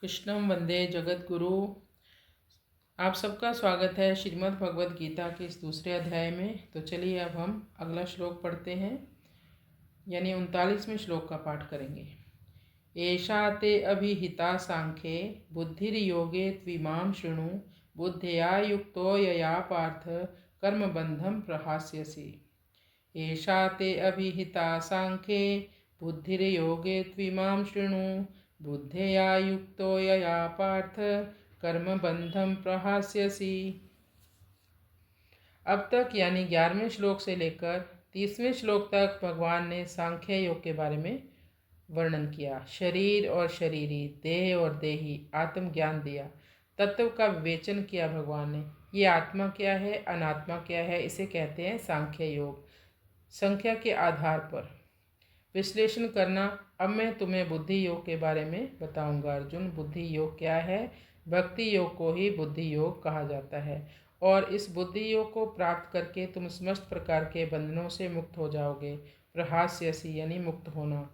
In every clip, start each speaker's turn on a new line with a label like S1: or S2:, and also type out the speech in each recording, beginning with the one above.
S1: कृष्णम वंदे जगत गुरु। आप सबका स्वागत है श्रीमद् भगवद गीता के इस दूसरे अध्याय में। तो चलिए अब हम अगला श्लोक पढ़ते हैं, यानी 39वें श्लोक का पाठ करेंगे। एषा ते अभिहिता सांख्ये बुद्धिर्योगे त्विमां शृणु बुद्धया युक्तो यया पार्थ कर्मबन्धं प्रहास्यसि। एषा ते अभिहिता सांख्ये बुद्धिर्योगे त्विमां शृणु बुद्धया युक्तो यया पार्थ कर्मबन्धं प्रहास्यसि। अब तक यानी 11वें श्लोक से लेकर 30वें श्लोक तक भगवान ने सांख्य योग के बारे में वर्णन किया। शरीर और शरीरी, देह और देही, आत्मज्ञान दिया, तत्व का विवेचन किया भगवान ने। ये आत्मा क्या है, अनात्मा क्या है, इसे कहते हैं सांख्य योग। संख्या के आधार पर विश्लेषण करना। अब मैं तुम्हें बुद्धि योग के बारे में बताऊंगा। अर्जुन, बुद्धि योग क्या है? भक्ति योग को ही बुद्धि योग कहा जाता है, और इस बुद्धि योग को प्राप्त करके तुम समस्त प्रकार के बंधनों से मुक्त हो जाओगे। प्रहास्यसि यानी मुक्त होना।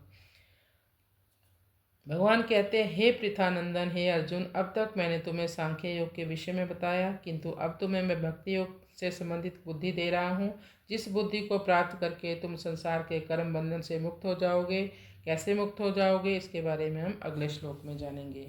S1: भगवान कहते हैं, हे पृथानंदन, हे अर्जुन, अब तक मैंने तुम्हें सांख्य योग के विषय में बताया, किंतु अब तुम्हें मैं भक्ति योग से संबंधित बुद्धि दे रहा हूँ, जिस बुद्धि को प्राप्त करके तुम संसार के कर्म बंधन से मुक्त हो जाओगे। कैसे मुक्त हो जाओगे, इसके बारे में हम अगले श्लोक में जानेंगे।